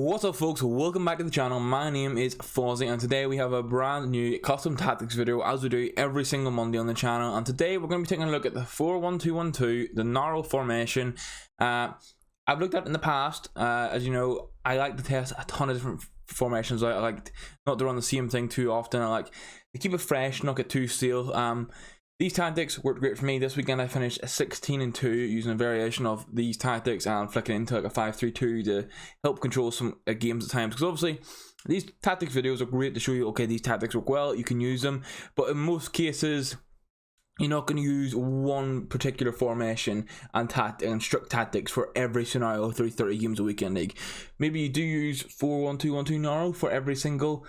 What's up, folks? Welcome back to the channel. My name is MFozzii, and today we have a brand new custom tactics video, as we do every single Monday on the channel. And today we're going to be taking a look at the 4-1-2-1-2, the narrow formation. I've looked at it in the past. As you know, I like to test a ton of different formations. I like not to run the same thing too often. I like to keep it fresh, not get too stale. These tactics worked great for me. This weekend I finished 16-2 using a variation of these tactics and flicking into like a 5-3-2 to help control some games at times. Because obviously these tactics videos are great to show you, okay, these tactics work well, you can use them. But in most cases, you're not going to use one particular formation and strict tactics for every scenario through 30 games a weekend league. Maybe you do use 4-1-2-1-2 narrow for every single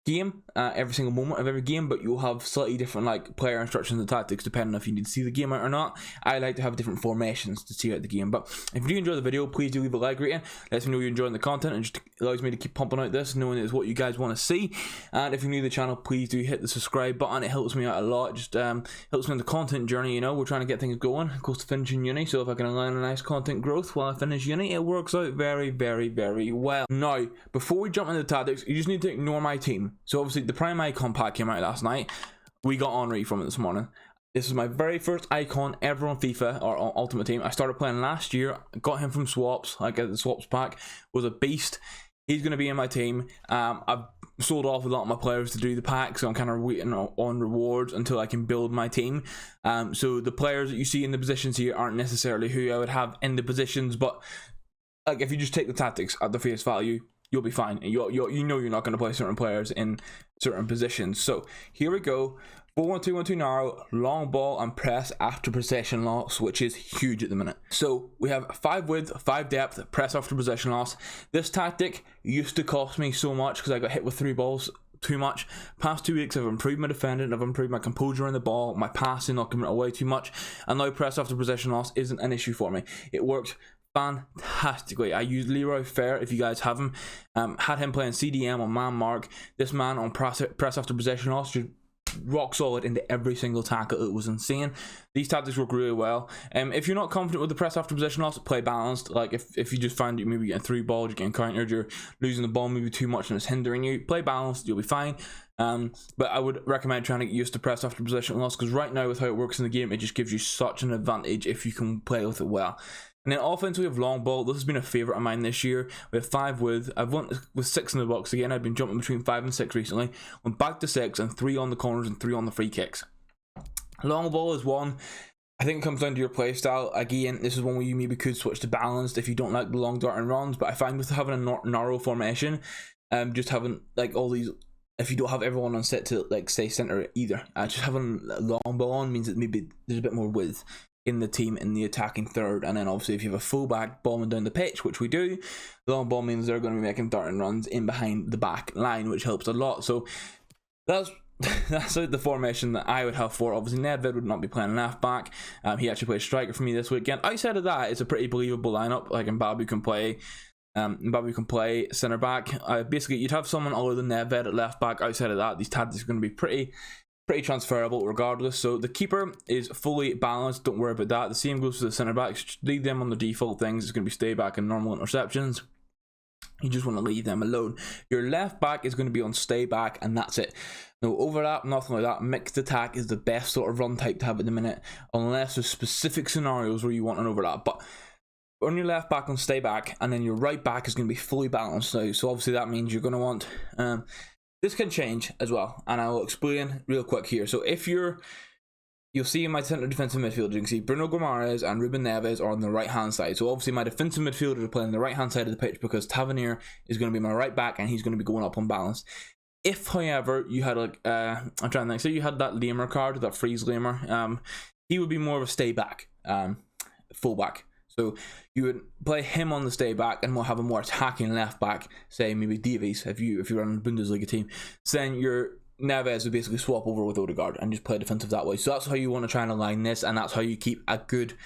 game, every single moment of every game, but you'll have slightly different like player instructions and tactics depending on if you need to see the game out or not. I like to have different formations to see out the game. But if you do enjoy the video, please do leave a like rating. Lets me know you're enjoying the content and just allows me to keep pumping out this, knowing it's what you guys want to see. And if you're new to the channel, please do hit the subscribe button. It helps me out a lot. Just helps me on the content journey. You know, we're trying to get things going, close to finishing uni, so if I can align a nice content growth while I finish uni, it works out very, very, very well. Now, before we jump into the tactics, you just need to ignore my team. So obviously the prime icon pack came out last night. We got Henry from it this morning. This is my very first icon ever on FIFA or on Ultimate Team. I started playing last year, got him from swaps. I get the swaps pack, was a beast. He's going to be in my team. I've sold off a lot of my players to do the pack, so I'm kind of waiting on rewards until I can build my team. So the players that you see in the positions here aren't necessarily who I would have in the positions, but like if you just take the tactics at the face value, you'll be fine. You know you're not going to play certain players in certain positions. So here we go. 4-1-2-1-2 narrow, long ball and press after possession loss, which is huge at the minute. So we have 5 width, 5 depth, press after possession loss. This tactic used to cost me so much because I got hit with 3 balls too much. Past 2 weeks I've improved my defending, I've improved my composure on the ball, my passing, not giving it away too much, and now press after possession loss isn't an issue for me. It works fantastically. I use Leroy Fair, if you guys have him. Had him playing CDM on man mark. This man on press after possession loss just rock solid into every single tackle. It was insane. These tactics work really well. If you're not confident with the press after possession loss, play balanced. Like if you just find you maybe getting 3 balls, you're getting countered, you're losing the ball maybe too much and it's hindering you, play balanced, you'll be fine. But I would recommend trying to get used to press after possession loss, because right now with how it works in the game, it just gives you such an advantage if you can play with it well. And then offense, we have long ball. This has been a favourite of mine this year. We have 5 width. I've went with 6 in the box again. I've been jumping between 5 and 6 recently. Went back to 6 and 3 on the corners and 3 on the free kicks. Long ball is 1. I think it comes down to your play style. Again, this is one where you maybe could switch to balanced if you don't like the long dart and runs. But I find with having a narrow formation, just having like all these, if you don't have everyone on set to like stay center either, just having a long ball on means that maybe there's a bit more width in the team in the attacking third. And then obviously if you have a fullback bombing down the pitch, which we do, the long ball means they're going to be making dart and runs in behind the back line, which helps a lot. So that's the formation that I would have for. Obviously Nedved would not be playing left back. He actually plays striker for me this weekend. Outside of that, it's a pretty believable lineup. Like Mbabu can play centre back. Basically you'd have someone other than Nedved at left back. Outside of that, these tactics are going to be pretty transferable regardless. So the keeper is fully balanced, don't worry about that. The same goes for the centre backs. Just leave them on the default things. It's going to be stay back and normal interceptions. You just want to leave them alone. Your left back is going to be on stay back, and that's it. No overlap, nothing like that. Mixed attack is the best sort of run type to have at the minute, unless there's specific scenarios where you want an overlap. But on your left back on stay back, and then your right back is going to be fully balanced now. So obviously that means you're going to want this can change as well, and I will explain real quick here. So if you'll see in my centre defensive midfielder, you can see Bruno Guimaraes and Ruben Neves are on the right hand side. So obviously my defensive midfielders are playing the right hand side of the pitch because Tavernier is going to be my right back and he's going to be going up on balance. If however you had like I'm trying to think, so you had that Lamer card, that freeze Lamer, he would be more of a stay back, full back. So you would play him on the stay back, and we'll have a more attacking left back, say maybe Davies if you're on a Bundesliga team. So then your Neves would basically swap over with Odegaard and just play defensive that way. So that's how you want to try and align this, and that's how you keep a good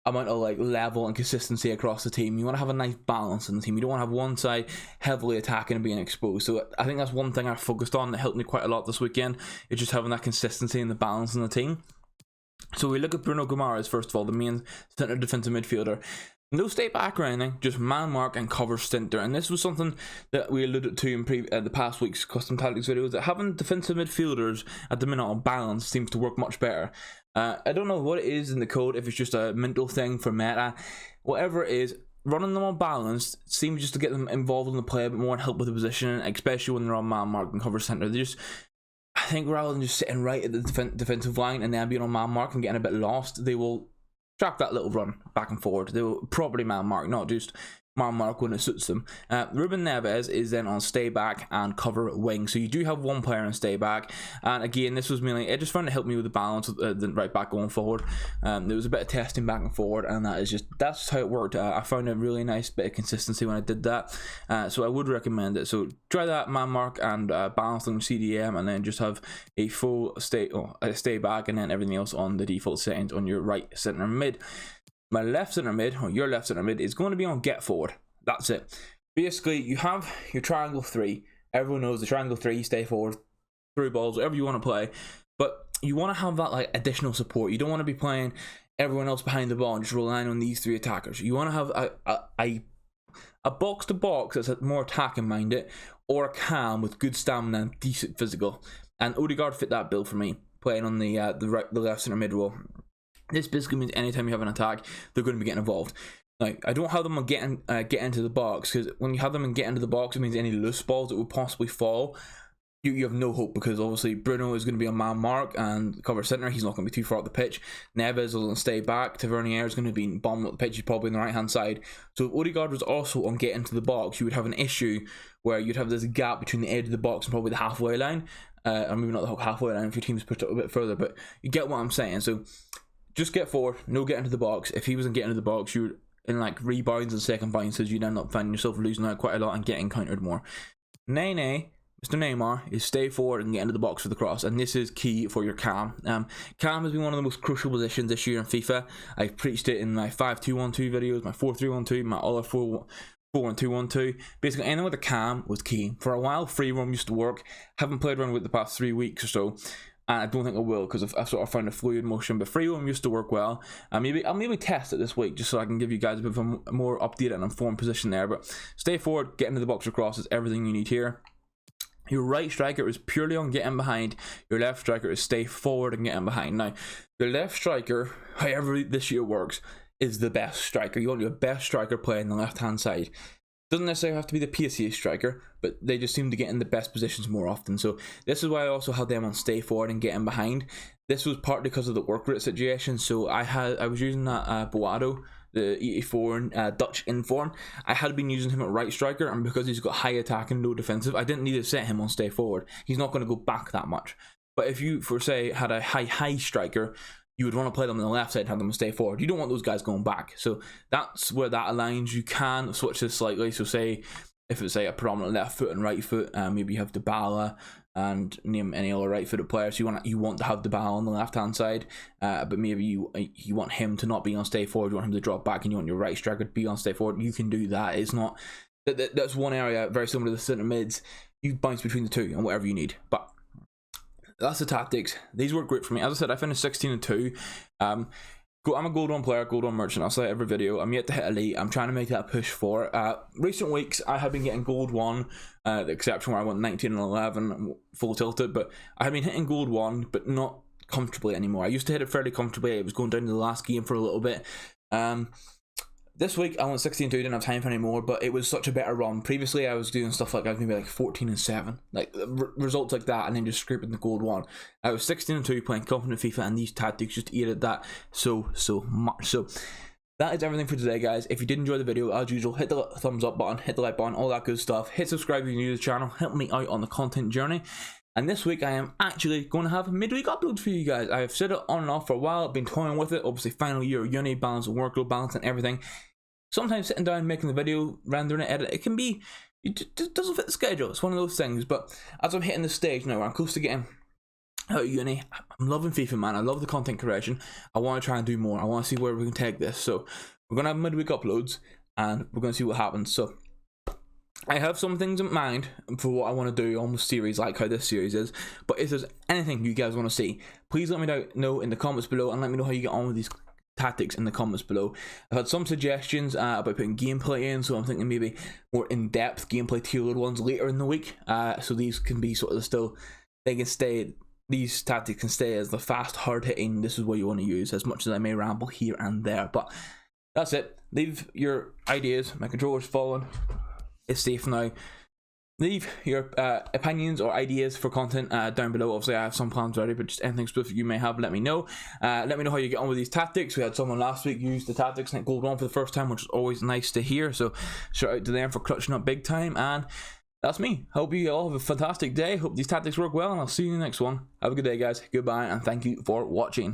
amount of like level and consistency across the team. You want to have a nice balance in the team. You don't want to have one side heavily attacking and being exposed. So I think that's one thing I focused on that helped me quite a lot this weekend, is just having that consistency and the balance in the team. So we look at Bruno Guimaraes first of all, the main centre defensive midfielder. No stay back or anything, just man mark and cover Stinter. And this was something that we alluded to in the past week's custom tactics videos, that having defensive midfielders at the minute on balance seems to work much better. I don't know what it is in the code, if it's just a mental thing for meta, whatever it is. Running them on balance seems just to get them involved in the play a bit more and help with the position, especially when they're on man mark and cover Stinter. They just, I think rather than just sitting right at the defensive line and then being on man mark and getting a bit lost, they will track that little run back and forward. They will properly man mark, not just man mark when it suits them. Ruben Neves is then on stay back and cover wing. So you do have one player on stay back. And again, this was mainly, it just found to help me with the balance of the right back going forward. There was a bit of testing back and forward, and that's just how it worked. I found a really nice bit of consistency when I did that. So I would recommend it. So try that man mark and balance on CDM, and then just have a full stay back, and then everything else on the default settings on your right center mid. My left center mid, or your left center mid, is going to be on get forward. That's it. Basically, you have your triangle 3. Everyone knows the triangle 3, stay forward, through balls, whatever you want to play. But you want to have that like additional support. You don't want to be playing everyone else behind the ball and just relying on these 3 attackers. You want to have a box to box that's more attacking minded, or a cam with good stamina and decent physical. And Odegaard fit that bill for me, playing on the left center mid role. This basically means anytime you have an attack, they're going to be getting involved. Now, I don't have them on get into the box, because when you have them and get into the box, it means any loose balls that would possibly fall, you have no hope, because obviously Bruno is going to be on man mark and cover center. He's not going to be too far up the pitch. Neves will stay back. Tavernier is going to be bombing up the pitch. He's probably on the right hand side. So if Odegaard was also on get into the box, you would have an issue where you'd have this gap between the edge of the box and probably the halfway line. Or maybe not the halfway line if your team's pushed it a bit further, but you get what I'm saying. So just get forward, no get into the box. If he wasn't getting into the box, you would, in like rebounds and second bounces, you'd end up finding yourself losing out quite a lot and getting countered more. Mr. Neymar is stay forward and get into the box for the cross, and this is key for your cam. Cam has been one of the most crucial positions this year in FIFA. I've preached it in my 5-2-1-2 videos, my 4-3-1-2, my other 4-1-2-1-2. Basically, anything with a cam was key. For a while, free roam used to work. Haven't played around with it the past 3 weeks or so. And I don't think I will, because I've sort of found a fluid motion. But free roam used to work well. I'll maybe test it this week, just so I can give you guys a bit of a more updated and informed position there. But stay forward, get into the box across is everything you need here. Your right striker is purely on getting behind. Your left striker is stay forward and getting behind. Now, your left striker, however this year works, is the best striker. You want your best striker playing the left-hand side. Doesn't necessarily have to be the paciest striker, but they just seem to get in the best positions more often. So this is why I also had them on stay forward and getting behind. This was partly because of the work rate situation. So I was using that Boado, the 84 Dutch inform. I had been using him at right striker, and because he's got high attack and low defensive, I didn't need to set him on stay forward. He's not going to go back that much. But if you, for say, had a high striker, you would want to play them on the left side, have them stay forward. You don't want those guys going back. So that's where that aligns. You can switch this slightly. So say, if it's a predominant left foot and right foot, maybe you have Dybala and name any other right-footed players. You want to have Dybala on the left-hand side, but maybe you want him to not be on stay forward. You want him to drop back, and you want your right striker to be on stay forward. You can do that. It's not that's one area very similar to the centre mids. You bounce between the two and whatever you need, but that's the tactics. These work great for me. As I said, I finished 16-2. I'm a gold 1 player, gold 1 merchant. I'll say every video. I'm yet to hit elite. I'm trying to make that push for it. Recent weeks, I have been getting gold 1, the exception where I went 19 and 11, full tilted. But I have been hitting gold 1, but not comfortably anymore. I used to hit it fairly comfortably. It was going down to the last game for a little bit. This week I went 16-2, didn't have time for any more, but it was such a better run. Previously I was doing stuff like I was maybe like 14-7, like results like that, and then just scraping the gold 1. I was 16-2 playing confident FIFA, and these tactics just aided that so much. So that is everything for today, guys. If you did enjoy the video, as usual, hit the thumbs up button, hit the like button, all that good stuff. Hit subscribe if you're new to the channel. Help me out on the content journey. And this week I am actually going to have midweek uploads for you guys. I have said it on and off for a while. I've been toying with it. Obviously, final year of uni, balance and workload balance and everything. Sometimes sitting down, making the video, rendering it, edit, it just doesn't fit the schedule. It's one of those things. But as I'm hitting the stage now, I'm close to getting out of uni. I'm loving FIFA, man. I love the content creation. I want to try and do more. I want to see where we can take this. So we're going to have midweek uploads, and we're going to see what happens. So I have some things in mind for what I want to do on the series, like how this series is. But if there's anything you guys want to see, please let me know in the comments below, and let me know how you get on with these tactics in the comments below. I've had some suggestions about putting gameplay in, so I'm thinking maybe more in-depth gameplay tailored ones later in the week, so these can be sort of still, they can stay, these tactics can stay as the fast, hard-hitting, this is what you want to use, as much as I may ramble here and there. But that's it. Leave your ideas. My controller's fallen, it's safe now. Leave your opinions or ideas for content down below. Obviously I have some plans already, but just anything specific you may have, let me know. Let me know how you get on with these tactics. We had someone last week use the tactics and it gold on for the first time, which is always nice to hear, so shout out to them for clutching up big time. And that's me. Hope you all have a fantastic day. Hope these tactics work well, and I'll see you in the next one. Have a good day, guys. Goodbye, and thank you for watching.